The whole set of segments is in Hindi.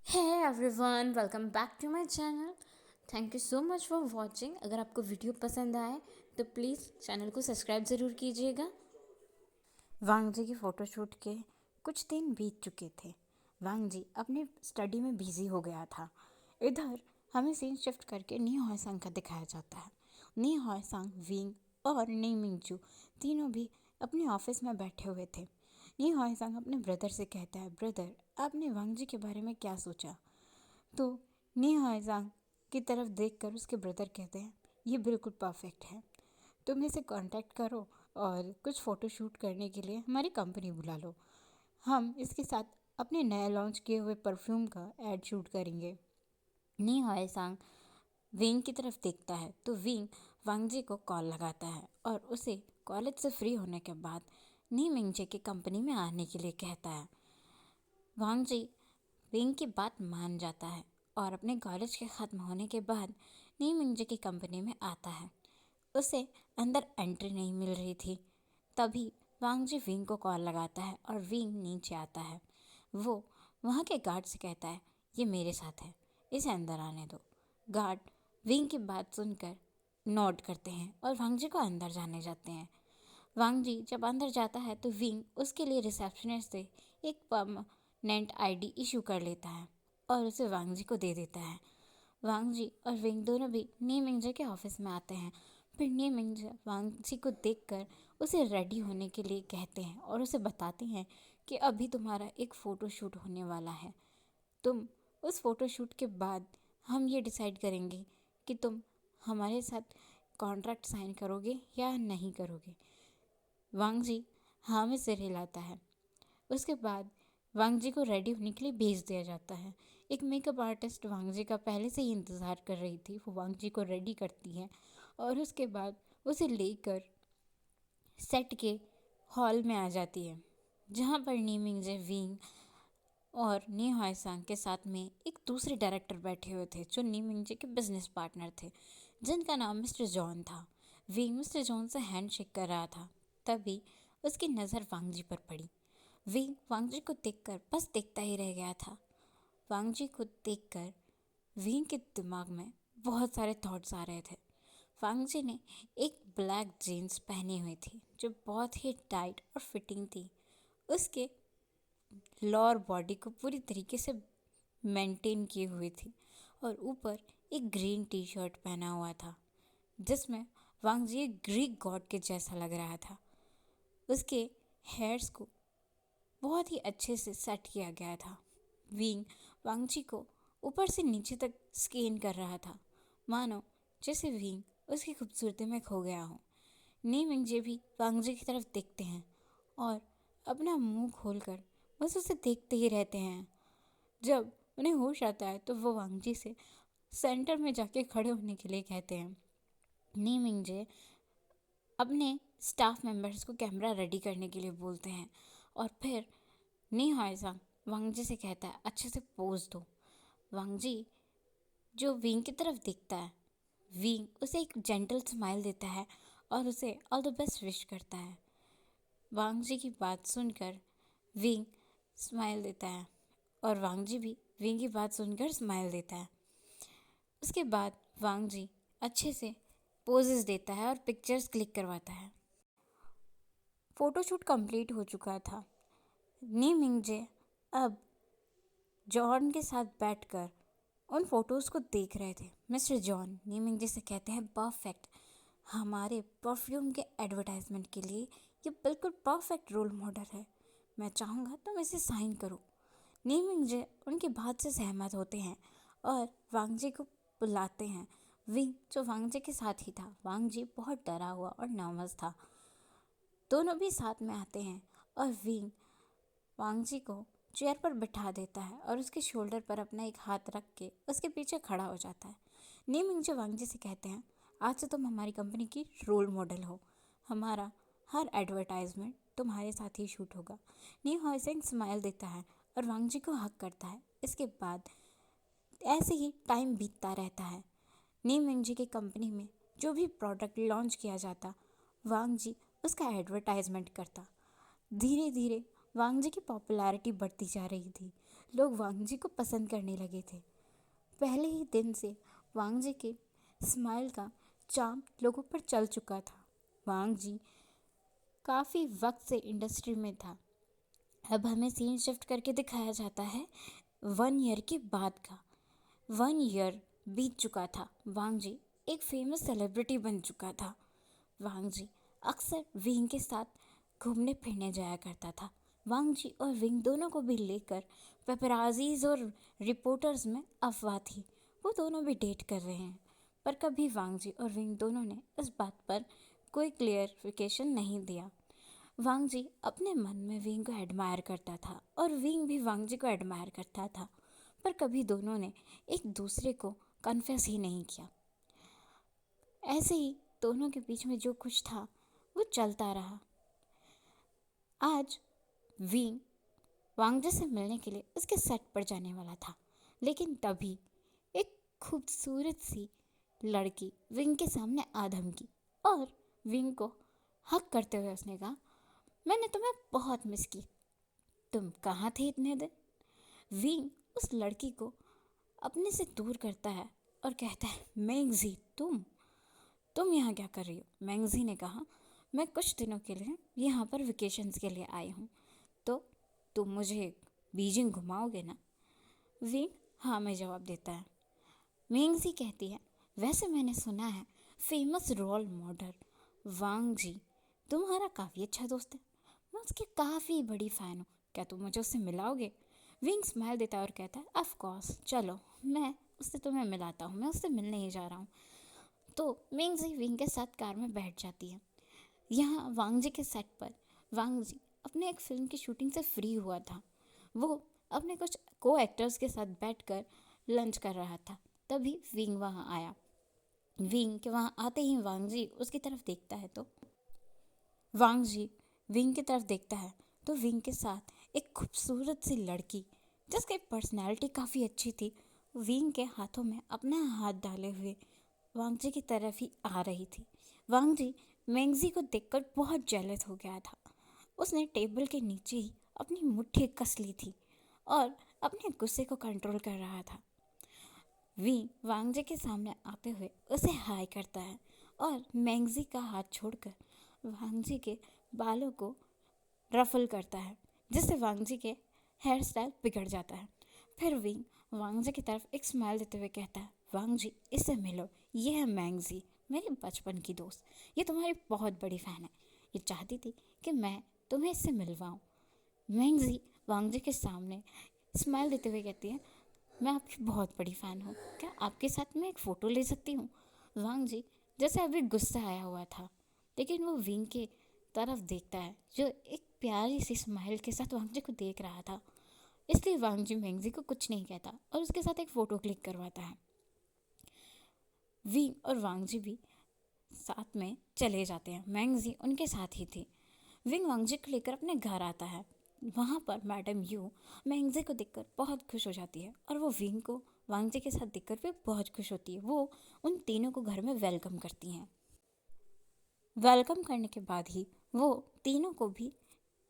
Hey everyone, welcome back to my channel. Thank you so much for watching. अगर आपको वीडियो पसंद आए तो प्लीज़ चैनल को सब्सक्राइब ज़रूर कीजिएगा. वांग जी की फ़ोटोशूट के कुछ दिन बीत चुके थे. वांग जी अपने स्टडी में बिजी हो गया था. इधर हमें सीन शिफ्ट करके नी हॉय संग का दिखाया जाता है. नी हॉय संग, विंग और नी मिंगजू तीनों भी अपने ऑफिस में बैठे हुए थे. नी हॉय संग अपने ब्रदर से कहता है, ब्रदर आपने वांग जी के बारे में क्या सोचा? तो नी हॉय संग की तरफ देखकर उसके ब्रदर कहते हैं, ये बिल्कुल परफेक्ट है. तुम इसे कांटेक्ट करो और कुछ फ़ोटो शूट करने के लिए हमारी कंपनी बुला लो. हम इसके साथ अपने नए लॉन्च किए हुए परफ्यूम का एड शूट करेंगे. नी हाय सांग विंग की तरफ देखता है तो विंग वांग जी को कॉल लगाता है और उसे कॉलेज से फ्री होने के बाद नी मिंगजे की कंपनी में आने के लिए कहता है. वांग जी विंग की बात मान जाता है और अपने कॉलेज के ख़त्म होने के बाद नी मिंगजे की कंपनी में आता है. उसे अंदर एंट्री नहीं मिल रही थी. तभी वांग जी विंग को कॉल लगाता है और विंग नीचे आता है. वो वहाँ के गार्ड से कहता है, ये मेरे साथ है, इसे अंदर आने दो. गार्ड विंग की बात सुनकर नोट करते हैं और वांग जी को अंदर जाने जाते हैं. वांग जी जब अंदर जाता है तो विंग उसके लिए रिसेप्शनिस्ट से एक परमानेंट आईडी इशू कर लेता है और उसे वांग जी को दे देता है. वांग जी और विंग दोनों भी नी मिंगजे के ऑफिस में आते हैं. फिर नी मिंगजे वांग जी को देखकर उसे रेडी होने के लिए कहते हैं और उसे बताते हैं कि अभी तुम्हारा एक फ़ोटो शूट होने वाला है. तुम उस फ़ोटो शूट के बाद हम ये डिसाइड करेंगे कि तुम हमारे साथ कॉन्ट्रैक्ट साइन करोगे या नहीं करोगे. वांग जी हाँ में सिर हिलाता है. उसके बाद वांग जी को रेडी होने के लिए भेज दिया जाता है. एक मेकअप आर्टिस्ट वांग जी का पहले से ही इंतज़ार कर रही थी. वो वांग जी को रेडी करती है और उसके बाद उसे लेकर सेट के हॉल में आ जाती है, जहाँ पर नी मिंगजे विंग और नी हॉय सांग के साथ में एक दूसरे डायरेक्टर बैठे हुए थे जो नी मिंगजे के बिजनेस पार्टनर थे, जिनका नाम मिस्टर जॉन था. विंग मिस्टर जॉन से हैंड शेक कर रहा था. तभी उसकी नज़र वांग जी पर पड़ी. विंग वांग जी को देखकर बस देखता ही रह गया था. वांग जी को देखकर विंग के दिमाग में बहुत सारे थॉट्स आ रहे थे. वांग जी ने एक ब्लैक जीन्स पहनी हुई थी जो बहुत ही टाइट और फिटिंग थी. उसके लोअर बॉडी को पूरी तरीके से मेंटेन किए हुई थी और ऊपर एक ग्रीन टी शर्ट पहना हुआ था जिसमें वांग जी एक ग्रीक गॉड के जैसा लग रहा था. उसके हेयर्स को बहुत ही अच्छे से सेट किया गया था. विंग वांग जी को ऊपर से नीचे तक स्कैन कर रहा था, मानो जैसे विंग उसकी खूबसूरती में खो गया हो. नी मिंगजे भी वांग जी की तरफ देखते हैं और अपना मुंह खोलकर बस उसे देखते ही रहते हैं. जब उन्हें होश आता है तो वो वांग जी से सेंटर में जाके खड़े होने के लिए कहते हैं. नी मिंगजे अपने स्टाफ मेंबर्स को कैमरा रेडी करने के लिए बोलते हैं और फिर नी हाय सांग वांग जी से कहता है, अच्छे से पोज दो. वांग जी जो विंग की तरफ देखता है, विंग उसे एक जेंटल स्माइल देता है और उसे ऑल द बेस्ट विश करता है. वांग जी की बात सुनकर विंग स्माइल देता है और वांग जी भी विंग की बात सुनकर स्माइल देता है. उसके बाद वांग जी अच्छे से पोजेस देता है और पिक्चर्स क्लिक करवाता है. फ़ोटोशूट कंप्लीट हो चुका था. नी मिंगजे अब जॉन के साथ बैठकर उन फोटोज़ को देख रहे थे. मिस्टर जॉन नी मिंगजे से कहते हैं, परफेक्ट, हमारे परफ्यूम के एडवर्टाइजमेंट के लिए ये बिल्कुल परफेक्ट रोल मॉडल है. मैं चाहूँगा तुम इसे साइन करो. नी मिंगजे उनकी बात से सहमत होते हैं और वांग जी को बुलाते हैं. विंग जो वांग जी के साथ ही था, वांग जी बहुत डरा हुआ और नर्वस था. दोनों भी साथ में आते हैं और विंग वांग जी को चेयर पर बिठा देता है और उसके शोल्डर पर अपना एक हाथ रख के उसके पीछे खड़ा हो जाता है. नी मिंगजे वांग जी से कहते हैं, आज से तुम हमारी कंपनी की रोल मॉडल हो. हमारा हर एडवर्टाइजमेंट तुम्हारे साथ ही शूट होगा. नी हॉय सिंह स्माइल देता है और वांग जी को हक करता है. इसके बाद ऐसे ही टाइम बीतता रहता है. नी मिंगजी की कंपनी में जो भी प्रोडक्ट लॉन्च किया जाता, वांग जी उसका एडवर्टाइजमेंट करता. धीरे धीरे वांग जी की पॉपुलैरिटी बढ़ती जा रही थी. लोग वांग जी को पसंद करने लगे थे। पहले ही दिन से वांग जी के स्माइल का चार्म लोगों पर चल चुका था। वांग जी काफ़ी वक्त से इंडस्ट्री में था। अब हमें सीन शिफ्ट करके दिखाया जाता है 1 ईयर के बाद का। 1 ईयर बीत चुका था। वांग जी एक फेमस सेलिब्रिटी बन चुका था। वांग जी अक्सर विंग के साथ घूमने फिरने जाया करता था। वांग जी और विंग दोनों को भी लेकर पेपराजीज और रिपोर्टर्स में अफवाह थी वो दोनों भी डेट कर रहे हैं, पर कभी वांग जी और विंग दोनों ने इस बात पर कोई क्लियरिफिकेशन नहीं दिया। वांग जी अपने मन में विंग को एडमायर करता था और विंग भी वांग जी को एडमायर करता था, पर कभी दोनों ने एक दूसरे को कन्फेस ही नहीं किया। ऐसे ही दोनों के बीच में जो कुछ था वो चलता रहा। आज विंग वांग जी से मिलने के लिए उसके सेट पर जाने वाला था, लेकिन तभी एक खूबसूरत सी लड़की विंग के सामने आ धमकी और विंग को हक करते हुए उसने कहा, मैंने तुम्हें बहुत मिस की, तुम कहाँ थे इतने दिन। विंग उस लड़की को अपने से दूर करता है और कहता है, मैंगजी तुम यहाँ क्या कर रही हो। मैंगजी ने कहा, मैं कुछ दिनों के लिए यहाँ पर वेकेशंस के लिए आई हूँ, तो तुम मुझे बीजिंग घुमाओगे ना। विंग हाँ में जवाब देता है। मैंगजी कहती है, वैसे मैंने सुना है फेमस रोल मॉडल वांग जी तुम्हारा काफ़ी अच्छा दोस्त है, मैं उसकी काफ़ी बड़ी फ़ैन हूँ, क्या तुम मुझे उससे मिलाओगे। विंग स्माइल देता है और कहता है, ऑफ कोर्स, चलो मैं उससे तुम्हें मिलाता हूँ, मैं उससे मिलने ही जा रहा हूँ। तो मैंगजी विंग के साथ कार में बैठ जाती है। यहाँ वांग जी के सेट पर वांग जी अपने एक फिल्म की शूटिंग से फ्री हुआ था। वो अपने कुछ को एक्टर्स के साथ बैठकर लंच कर रहा था। तभी विंग वहाँ आया। विंग के वहाँ आते ही वांग जी उसकी तरफ देखता है तो वांग जी विंग की तरफ देखता है तो विंग के साथ एक खूबसूरत सी लड़की जिसकी पर्सनैलिटी काफ़ी अच्छी थी, विंग के हाथों में अपना हाथ डाले हुए वांग जी की तरफ ही आ रही थी। वांग जी मैंगजी को देखकर बहुत जेलस हो गया था। उसने टेबल के नीचे ही अपनी मुट्ठी कस ली थी और अपने गुस्से को कंट्रोल कर रहा था। विंग वांग जी के सामने आते हुए उसे हाय करता है और मैंगजी का हाथ छोड़कर वांग जी के बालों को रफल करता है, जिससे वांग जी के हेयर स्टाइल बिगड़ जाता है। फिर विंग वांग जी की तरफ एक स्माइल देते हुए कहता है, वांग जी इससे मिलो, ये है मैंगजी, मेरी बचपन की दोस्त, ये तुम्हारी बहुत बड़ी फ़ैन है, ये चाहती थी कि मैं तुम्हें इससे मिलवाऊँ। मैंगजी वांग जी के सामने स्माइल देते हुए कहती है, मैं आपकी बहुत बड़ी फ़ैन हूँ, क्या आपके साथ मैं एक फ़ोटो ले सकती हूँ। वांग जी जैसे अभी गुस्सा आया हुआ था, लेकिन वो विंग के तरफ देखता है जो एक प्यारी सी स्माइल के साथ वांग जी को देख रहा था, इसलिए वांग जी मैंगजी को कुछ नहीं कहता और उसके साथ एक फ़ोटो क्लिक करवाता है। विंग और वांग जी भी साथ में चले जाते हैं। मैंगजी उनके साथ ही थी। विंग वांग जी को लेकर अपने घर आता है। वहाँ पर मैडम यू मैंगजी को देखकर बहुत खुश हो जाती है और वो विंग को वांग जी के साथ देखकर भी बहुत खुश होती है। वो उन तीनों को घर में वेलकम करती हैं। वेलकम करने के बाद ही वो तीनों को भी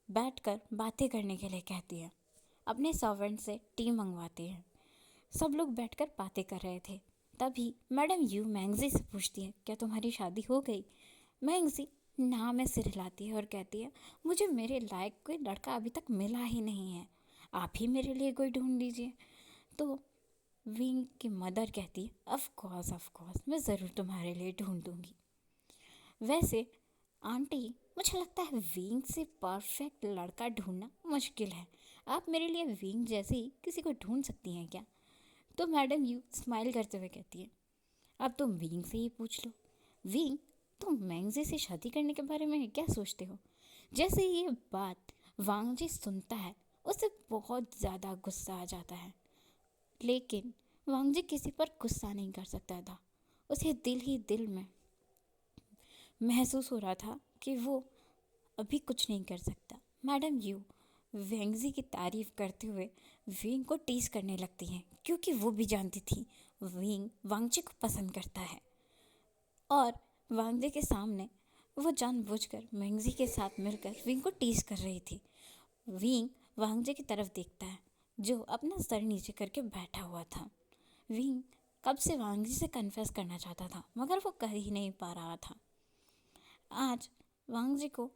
बैठकर बातें करने के लिए कहती है। अपने सर्वेंट से टी मंगवाती है। सब लोग बैठकर बातें कर रहे थे। तभी मैडम यू मैंगजी से पूछती है, क्या तुम्हारी शादी हो गई। मैंगजी ना में सिर हिलाती है और कहती है, मुझे मेरे लायक कोई लड़का अभी तक मिला ही नहीं है, आप ही मेरे लिए कोई ढूंढ दीजिए। तो विंग की मदर कहती है, ऑफ कोर्स मैं ज़रूर तुम्हारे लिए ढूंढ दूँगी। वैसे आंटी, मुझे लगता है विंग से परफेक्ट लड़का ढूंढना मुश्किल है, आप मेरे लिए विंग जैसे ही किसी को ढूंढ सकती हैं क्या। तो मैडम यू स्माइल करते हुए कहती है, अब तुम विंग से ही पूछ लो। विंग, तुम मैंगजी से शादी करने के बारे में क्या सोचते हो। जैसे ही ये बात वांग जी सुनता है उसे बहुत ज़्यादा गुस्सा आ जाता है, लेकिन वांग जी किसी पर गुस्सा नहीं कर सकता था। उसे दिल ही दिल में महसूस हो रहा था कि वो अभी कुछ नहीं कर सकता। मैडम यू वेंगजी की तारीफ करते हुए विंग को टीज करने लगती हैं, क्योंकि वो भी जानती थी विंग वांगजी को पसंद करता है और वांगजी के सामने वो जानबूझकर वेंगजी के साथ मिलकर विंग को टीज कर रही थी। विंग वांगजी की तरफ देखता है जो अपना सर नीचे करके बैठा हुआ था। विंग कब से वांग जी से कन्फेस करना चाहता था मगर वो कर ही नहीं पा रहा था। आज वांग जी को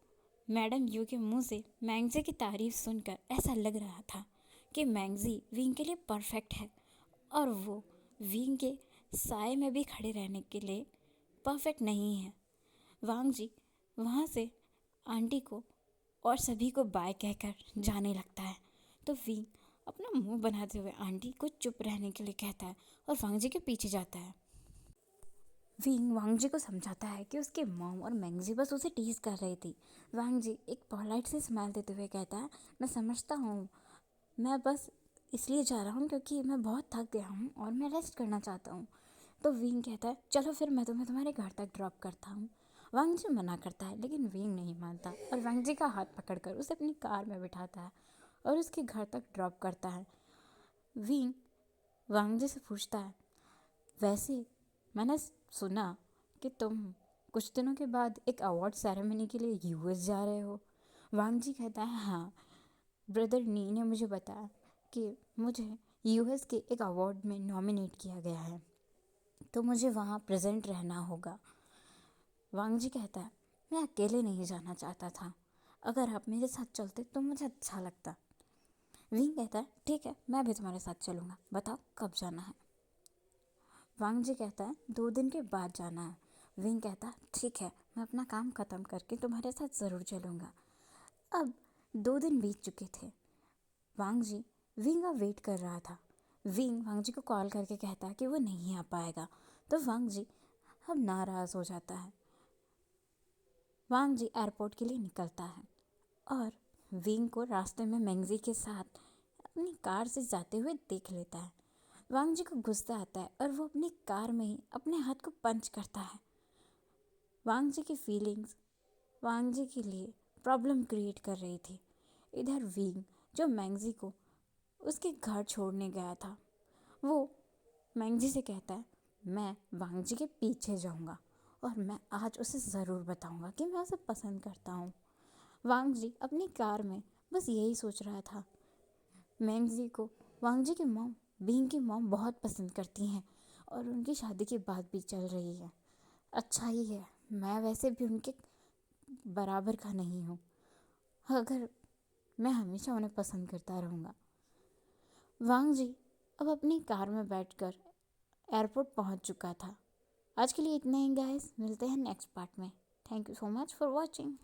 मैडम यू के मुंह से मैंगजी की तारीफ सुनकर ऐसा लग रहा था कि मैंगजी विंग के लिए परफेक्ट है और वो विंग के साय में भी खड़े रहने के लिए परफेक्ट नहीं है। वांग जी वहाँ से आंटी को और सभी को बाय कहकर जाने लगता है तो विंग अपना मुंह बनाते हुए आंटी को चुप रहने के लिए कहता है और वांग जी के पीछे जाता है। विंग वांग जी को समझाता है कि उसके मॉम और मैंगजी बस उसे टीज कर रही थी। वांग जी एक पोलाइट से स्माइल देते हुए कहता है, मैं समझता हूँ, मैं बस इसलिए जा रहा हूँ क्योंकि मैं बहुत थक गया हूँ और मैं रेस्ट करना चाहता हूँ। तो विंग कहता है, चलो फिर मैं तुम्हें तुम्हारे घर तक ड्रॉप करता हूँ। वांग जी मना करता है लेकिन विंग नहीं मानता और वांग जी का हाथ पकड़कर उसे अपनी कार में बिठाता है और उसके घर तक ड्रॉप करता है। विंग वांग जी से पूछता है, वैसे मैंने सुना कि तुम कुछ दिनों के बाद एक अवार्ड सेरेमनी के लिए यूएस जा रहे हो। वांग जी कहता है, हाँ, ब्रदर नी ने मुझे बताया कि मुझे यूएस के एक अवार्ड में नॉमिनेट किया गया है तो मुझे वहाँ प्रेजेंट रहना होगा। वांग जी कहता है, मैं अकेले नहीं जाना चाहता था, अगर आप मेरे साथ चलते तो मुझे अच्छा लगता। विंग कहता है, ठीक है, मैं भी तुम्हारे साथ चलूँगा, बताओ कब जाना है। वांग जी कहता है, 2 दिन के बाद जाना है। विंग कहता है, ठीक है, मैं अपना काम ख़त्म करके तुम्हारे साथ ज़रूर चलूँगा। अब 2 दिन बीत चुके थे। वांग जी विंग का वेट कर रहा था। विंग वांग जी को कॉल करके कहता है कि वो नहीं आ पाएगा तो वांग जी अब नाराज़ हो जाता है। वांग जी एयरपोर्ट के लिए निकलता है और विंग को रास्ते में मैंगजी के साथ अपनी कार से जाते हुए देख लेता है। वांग जी को गुस्सा आता है और वो अपनी कार में ही अपने हाथ को पंच करता है। वांग जी की फीलिंग्स वांग जी के लिए प्रॉब्लम क्रिएट कर रही थी। इधर विंग जो मैंगजी को उसके घर छोड़ने गया था वो मैंगजी से कहता है, मैं वांग जी के पीछे जाऊंगा और मैं आज उसे ज़रूर बताऊंगा कि मैं उसे पसंद करता हूँ। वांग जी अपनी कार में बस यही सोच रहा था। मैंगजी को वांग जी की मॉम विंग की मॉम बहुत पसंद करती हैं और उनकी शादी की बात भी चल रही है। अच्छा ही है, मैं वैसे भी उनके बराबर का नहीं हूँ, अगर मैं हमेशा उन्हें पसंद करता रहूँगा। वांग जी अब अपनी कार में बैठकर एयरपोर्ट पहुँच चुका था। आज के लिए इतना ही गाइस, मिलते हैं नेक्स्ट पार्ट में। Thank you so much for watching.